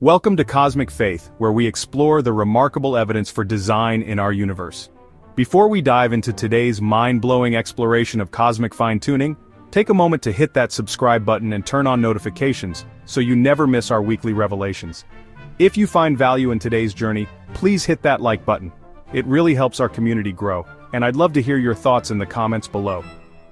Welcome to Cosmic Faith, where we explore the remarkable evidence for design in our universe. Before we dive into today's mind-blowing exploration of cosmic fine-tuning, take a moment to hit that subscribe button and turn on notifications so you never miss our weekly revelations. If you find value in today's journey, please hit that like button. It really helps our community grow, and I'd love to hear your thoughts in the comments below.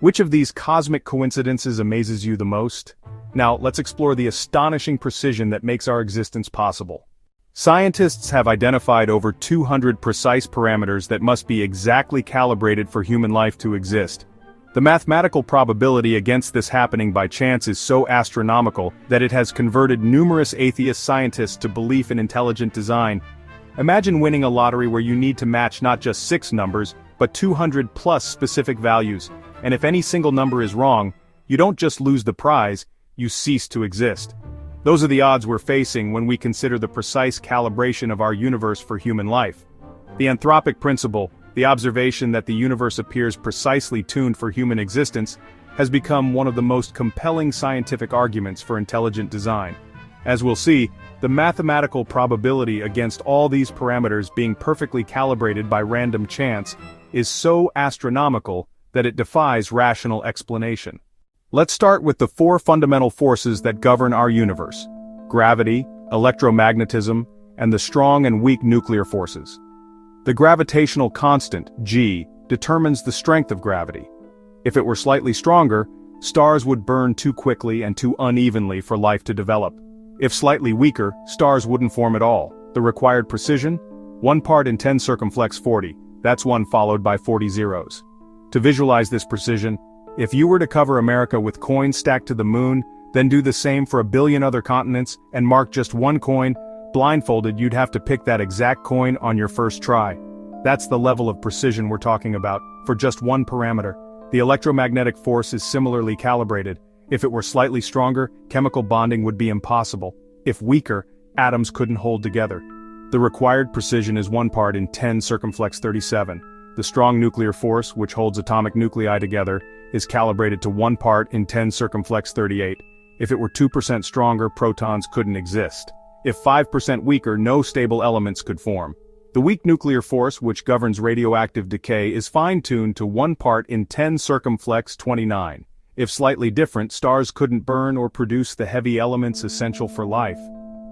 Which of these cosmic coincidences amazes you the most? Now, let's explore the astonishing precision that makes our existence possible. Scientists have identified over 200 precise parameters that must be exactly calibrated for human life to exist. The mathematical probability against this happening by chance is so astronomical that it has converted numerous atheist scientists to belief in intelligent design. Imagine winning a lottery where you need to match not just 6 numbers, but 200 plus specific values, and if any single number is wrong, you don't just lose the prize, you cease to exist. Those are the odds we're facing when we consider the precise calibration of our universe for human life. The anthropic principle, the observation that the universe appears precisely tuned for human existence, has become one of the most compelling scientific arguments for intelligent design. As we'll see, the mathematical probability against all these parameters being perfectly calibrated by random chance is so astronomical that it defies rational explanation. Let's start with the 4 fundamental forces that govern our universe: gravity, electromagnetism, and the strong and weak nuclear forces. The gravitational constant, G, determines the strength of gravity. If it were slightly stronger, stars would burn too quickly and too unevenly for life to develop. If slightly weaker, stars wouldn't form at all. The required precision? 1 part in 10 circumflex 40, that's 1 followed by 40 zeros. To visualize this precision, if you were to cover America with coins stacked to the moon, then do the same for a billion other continents, and mark just 1 coin, blindfolded you'd have to pick that exact coin on your first try. That's the level of precision we're talking about, for just 1 parameter. The electromagnetic force is similarly calibrated. If it were slightly stronger, chemical bonding would be impossible. If weaker, atoms couldn't hold together. The required precision is 1 part in 10 circumflex 37. The strong nuclear force, which holds atomic nuclei together, is calibrated to 1 part in 10 circumflex 38. If it were 2% stronger, protons couldn't exist. If 5% weaker, no stable elements could form. The weak nuclear force, which governs radioactive decay, is fine-tuned to 1 part in 10 circumflex 29. If slightly different, stars couldn't burn or produce the heavy elements essential for life.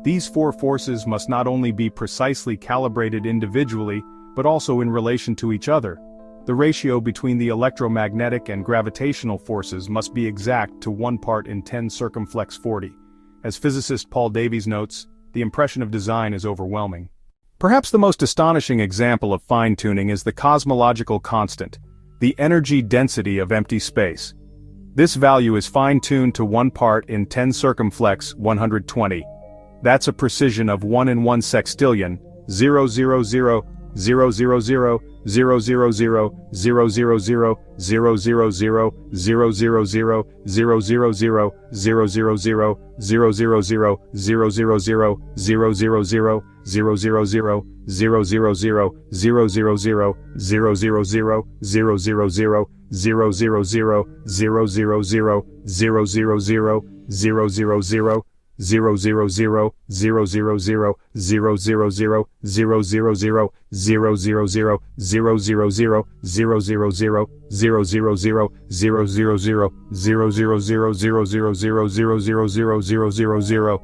These 4 forces must not only be precisely calibrated individually, but also in relation to each other. The ratio between the electromagnetic and gravitational forces must be exact to 1 part in 10 circumflex 40. As physicist Paul Davies notes, the impression of design is overwhelming. Perhaps the most astonishing example of fine-tuning is the cosmological constant, the energy density of empty space. This value is fine-tuned to 1 part in 10 circumflex 120. That's a precision of 1 in 1 sextillion, 000 000 000 000 000 000 000 000 000 000 000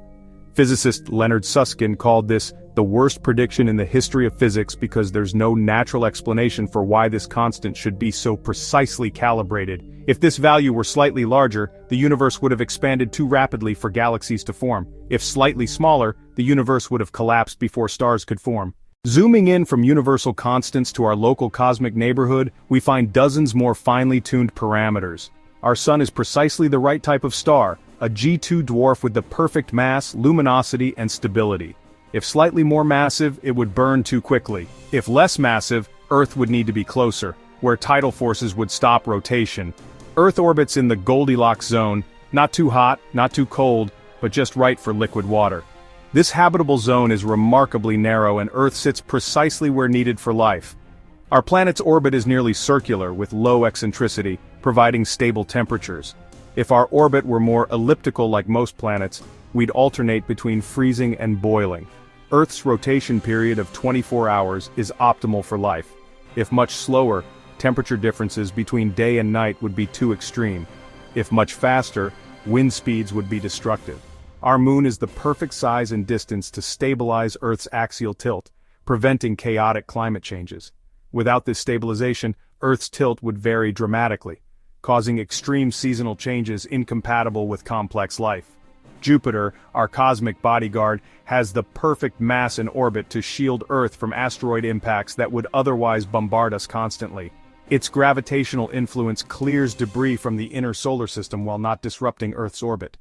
Physicist Leonard Susskind called this the worst prediction in the history of physics because there's no natural explanation for why this constant should be so precisely calibrated. If this value were slightly larger, the universe would have expanded too rapidly for galaxies to form. If slightly smaller, the universe would have collapsed before stars could form. Zooming in from universal constants to our local cosmic neighborhood, we find dozens more finely tuned parameters. Our sun is precisely the right type of star, a G2 dwarf with the perfect mass, luminosity, and stability. If slightly more massive, it would burn too quickly. If less massive, Earth would need to be closer, where tidal forces would stop rotation. Earth orbits in the Goldilocks zone, not too hot, not too cold, but just right for liquid water. This habitable zone is remarkably narrow and Earth sits precisely where needed for life. Our planet's orbit is nearly circular with low eccentricity, providing stable temperatures. If our orbit were more elliptical like most planets, we'd alternate between freezing and boiling. Earth's rotation period of 24 hours is optimal for life. If much slower, temperature differences between day and night would be too extreme. If much faster, wind speeds would be destructive. Our moon is the perfect size and distance to stabilize Earth's axial tilt, preventing chaotic climate changes. Without this stabilization, Earth's tilt would vary dramatically, causing extreme seasonal changes incompatible with complex life. Jupiter, our cosmic bodyguard, has the perfect mass and orbit to shield Earth from asteroid impacts that would otherwise bombard us constantly. Its gravitational influence clears debris from the inner solar system while not disrupting Earth's orbit.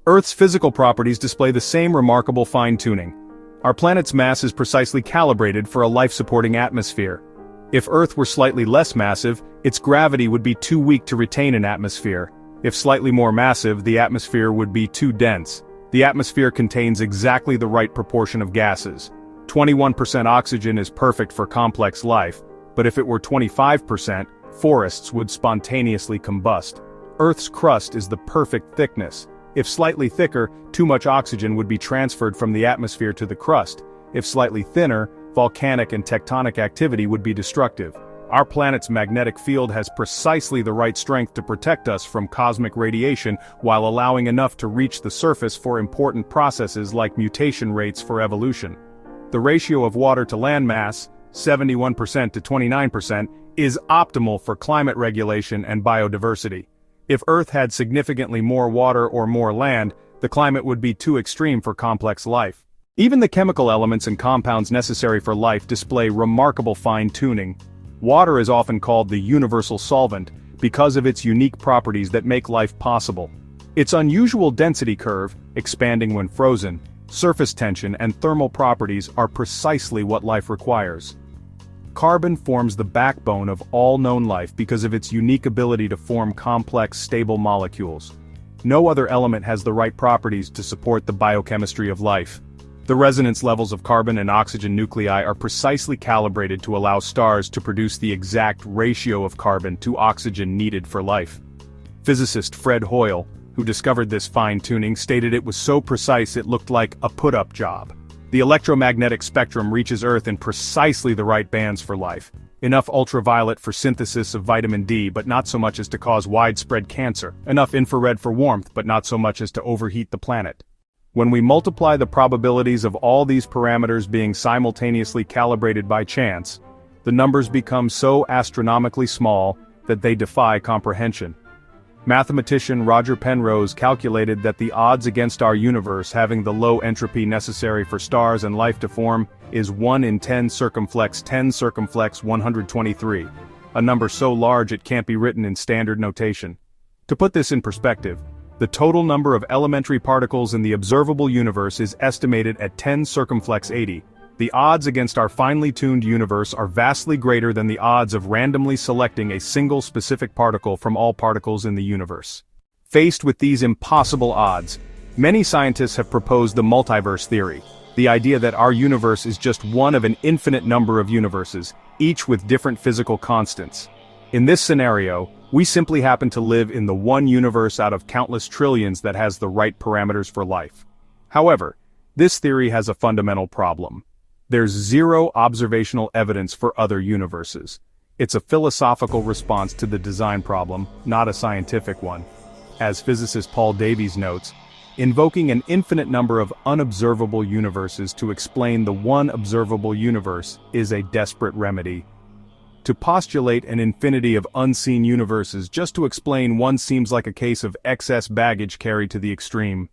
Earth's physical properties display the same remarkable fine-tuning. Our planet's mass is precisely calibrated for a life-supporting atmosphere. If Earth were slightly less massive, its gravity would be too weak to retain an atmosphere. If slightly more massive, the atmosphere would be too dense. The atmosphere contains exactly the right proportion of gases. 21% oxygen is perfect for complex life, but if it were 25%, forests would spontaneously combust. Earth's crust is the perfect thickness. If slightly thicker, too much oxygen would be transferred from the atmosphere to the crust. If slightly thinner, volcanic and tectonic activity would be destructive. Our planet's magnetic field has precisely the right strength to protect us from cosmic radiation while allowing enough to reach the surface for important processes like mutation rates for evolution. The ratio of water to land mass, 71% to 29%, is optimal for climate regulation and biodiversity. If Earth had significantly more water or more land, the climate would be too extreme for complex life. Even the chemical elements and compounds necessary for life display remarkable fine-tuning. Water is often called the universal solvent because of its unique properties that make life possible. Its unusual density curve, expanding when frozen, surface tension and thermal properties are precisely what life requires. Carbon forms the backbone of all known life because of its unique ability to form complex, stable molecules. No other element has the right properties to support the biochemistry of life. The resonance levels of carbon and oxygen nuclei are precisely calibrated to allow stars to produce the exact ratio of carbon to oxygen needed for life. Physicist Fred Hoyle, who discovered this fine-tuning, stated it was so precise it looked like a put-up job. The electromagnetic spectrum reaches Earth in precisely the right bands for life. Enough ultraviolet for synthesis of vitamin D but not so much as to cause widespread cancer. Enough infrared for warmth but not so much as to overheat the planet. When we multiply the probabilities of all these parameters being simultaneously calibrated by chance, the numbers become so astronomically small that they defy comprehension. Mathematician Roger Penrose calculated that the odds against our universe having the low entropy necessary for stars and life to form is 1 in 10 circumflex 123, a number so large it can't be written in standard notation. To put this in perspective, the total number of elementary particles in the observable universe is estimated at 10 circumflex 80. The odds against our finely tuned universe are vastly greater than the odds of randomly selecting a single specific particle from all particles in the universe. Faced with these impossible odds, many scientists have proposed the multiverse theory, the idea that our universe is just one of an infinite number of universes, each with different physical constants. In this scenario, we simply happen to live in the one universe out of countless trillions that has the right parameters for life. However, this theory has a fundamental problem. There's zero observational evidence for other universes. It's a philosophical response to the design problem, not a scientific one. As physicist Paul Davies notes, invoking an infinite number of unobservable universes to explain the one observable universe is a desperate remedy. To postulate an infinity of unseen universes just to explain one seems like a case of excess baggage carried to the extreme.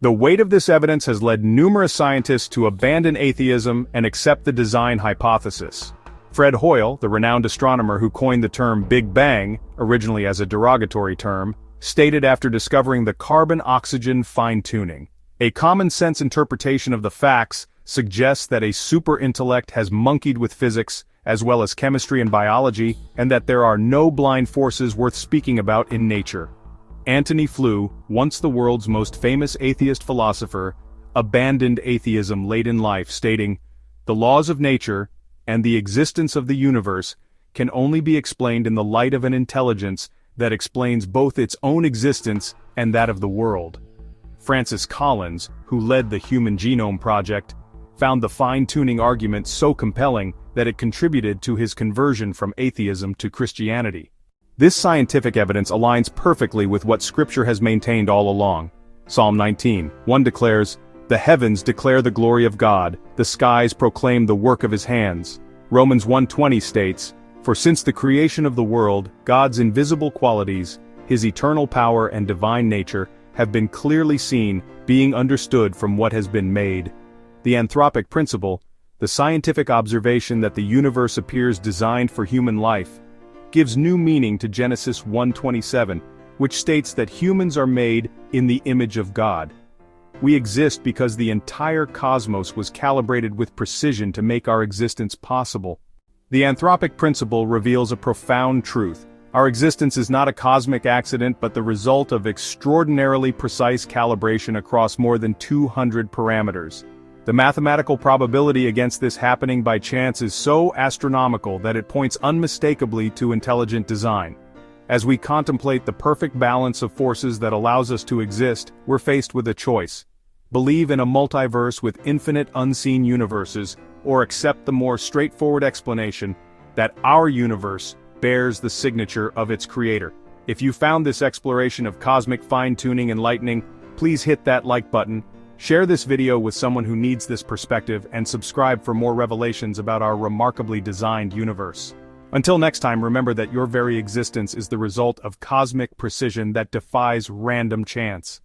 The weight of this evidence has led numerous scientists to abandon atheism and accept the design hypothesis. Fred Hoyle, the renowned astronomer who coined the term Big Bang, originally as a derogatory term, stated after discovering the carbon-oxygen fine-tuning, "A common-sense interpretation of the facts suggests that a super-intellect has monkeyed with physics, as well as chemistry and biology, and that there are no blind forces worth speaking about in nature." Antony Flew, once the world's most famous atheist philosopher, abandoned atheism late in life, stating, "The laws of nature, and the existence of the universe, can only be explained in the light of an intelligence that explains both its own existence and that of the world." Francis Collins, who led the Human Genome Project, found the fine-tuning argument so compelling that it contributed to his conversion from atheism to Christianity. This scientific evidence aligns perfectly with what Scripture has maintained all along. Psalm 19:1 declares, "The heavens declare the glory of God, the skies proclaim the work of his hands." Romans 1:20 states, "For since the creation of the world, God's invisible qualities, his eternal power and divine nature, have been clearly seen, being understood from what has been made." The anthropic principle, the scientific observation that the universe appears designed for human life, gives new meaning to Genesis 1:27, which states that humans are made in the image of God. We exist because the entire cosmos was calibrated with precision to make our existence possible. The anthropic principle reveals a profound truth. Our existence is not a cosmic accident but the result of extraordinarily precise calibration across more than 200 parameters. The mathematical probability against this happening by chance is so astronomical that it points unmistakably to intelligent design. As we contemplate the perfect balance of forces that allows us to exist, we're faced with a choice. Believe in a multiverse with infinite unseen universes, or accept the more straightforward explanation that our universe bears the signature of its creator. If you found this exploration of cosmic fine-tuning enlightening, please hit that like button, share this video with someone who needs this perspective, and subscribe for more revelations about our remarkably designed universe. Until next time, remember that your very existence is the result of cosmic precision that defies random chance.